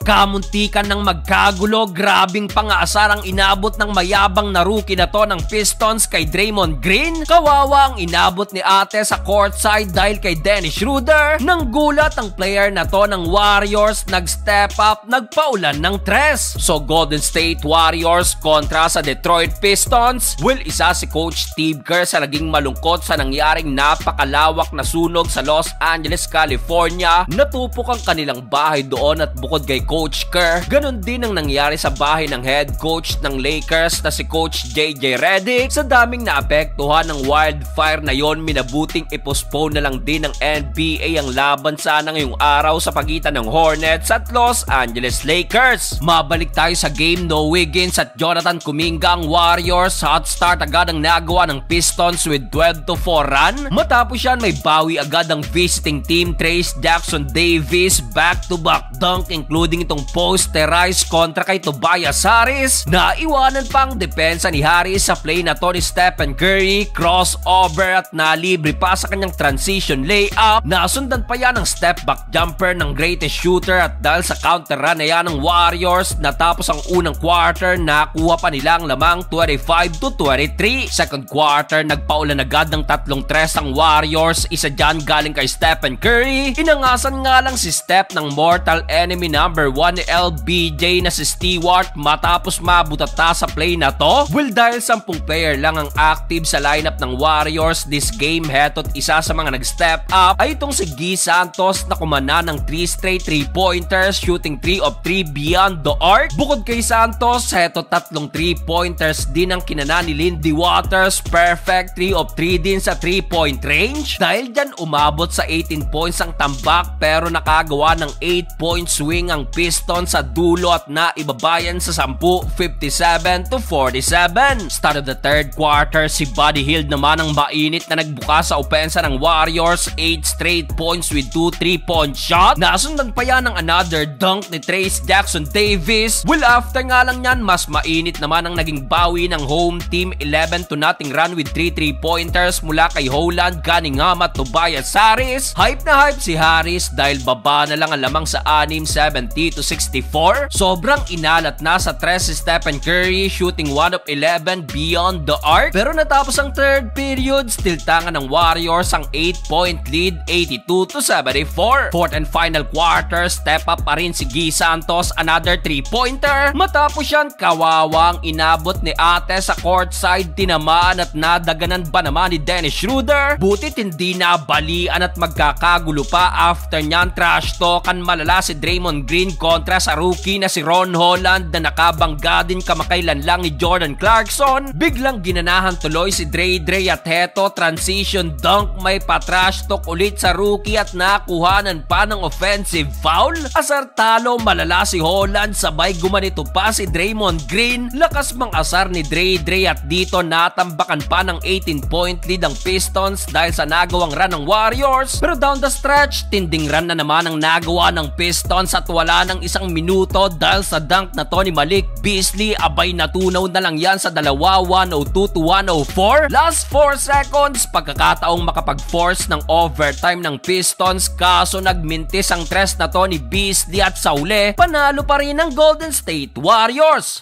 Kamuntikan ng magkagulo, grabing pangaasar ang inabot ng mayabang na rookie na to ng Pistons kay Draymond Green. Kawawa ang inabot ni ate sa courtside dahil kay Dennis Schroeder. Nang gulat ang player na to ng Warriors, nag-step up, nagpaulan ng tres. So Golden State Warriors kontra sa Detroit Pistons. Isa si Coach Steve Kerr sa naging malungkot sa nangyaring napakalawak na sunog sa Los Angeles, California. Natupok ang kanilang bahay doon at bukod kay Coach Kerr, ganun din ang nangyari sa bahay ng head coach ng Lakers na si Coach JJ Redick. Sa daming naapektuhan ng wildfire na yon, minabuting ipostpone na lang din ng NBA ang laban sana ngayong araw sa pagitan ng Hornets at Los Angeles Lakers. Mabalik tayo sa game. No Wiggins at Jonathan Kuminga ang Warriors. Hot start agad ang nagawa ng Pistons with 12-4 run. Matapos yan, may bawi agad ang visiting team. Trayce Jackson-Davis back-to-back dunk including itong posterized kontra kay Tobias Harris. Naiwanan pang depensa ni Harris sa play na to ni Stephen Curry. Crossover at nalibre pa sa kanyang transition layup. Nasundan pa yan ng step back jumper ng greatest shooter at dahil sa counter run na yan ng Warriors, natapos ang unang quarter, nakuha pa nilang lamang 25-23. Second quarter, nagpaulan agad ng tatlong tres ang Warriors. Isa dyan galing kay Stephen Curry. Inangasan nga lang si Steph ng mortal enemy number 1 ni LBJ na si Stewart matapos mabutata sa play na to. Dahil 10 player lang ang active sa lineup ng Warriors this game, heto't isa sa mga nag-step up ay itong si Guy Santos na kumana ng 3 straight 3-pointers, shooting 3 of 3 beyond the arc. Bukod kay Santos, heto 3 3-pointers din ang kinana ni Lindy Waters. Perfect 3 of 3 din sa 3-point range. Dahil dyan umabot sa 18 points ang tambak pero nakagawa ng 8-point swing ang Pistons sa dulo at naibabayan sa 10, 57-47. Start of the third quarter, si Buddy Hield naman ang mainit na nagbuka sa opensa ng Warriors. 8 straight points with 2 3-point shot. Nasundan pa yan ng another dunk ni Trayce Jackson-Davis. After nga lang yan, mas mainit naman ang naging bawi ng home team. 11-0 run with 3 3-pointers mula kay Holland, Cunningham at Tobias Harris. Hype na hype si Harris dahil baba na lang ang lamang sa 6, 70-64. Sobrang inalat na sa tres si Stephen Curry, shooting 1 of 11 beyond the arc. Pero natapos ang third period, still tangan ng Warriors ang 8-point lead, 82-74. Fourth and final quarter, step up pa rin si Guy Santos, another 3-pointer. Matapos yan, kawawang inabot ni ate sa courtside, tinamaan at nadaganan ba naman ni Dennis Schroeder. Butit hindi na balian at magkakagulo pa. After nyan, trash talkan malala si Draymond Green kontra sa rookie na si Ron Holland na nakabangga din kamakailan lang ni Jordan Clarkson. Biglang ginanahan tuloy si Dre at heto, transition dunk, may patrash talk ulit sa rookie at nakuhanan pa ng offensive foul. Asar talo malala si Holland, sabay gumanito pa si Draymond Green. Lakas mang asar ni Dre at dito natambakan pa ng 18-point lead ang Pistons dahil sa nagawang run ng Warriors. Pero down the stretch, tinding run na naman ang nagawa ng Pistons at wala ng 1 minuto dahil sa dunk na to ni Malik Beasley. Abay natunaw na lang yan sa dalawa, 102-104. Last 4 seconds, pagkakataong makapag-force ng overtime ng Pistons, kaso nagmintis ang tres na to ni Beasley at sa uli, panalo pa rin ang Golden State Warriors.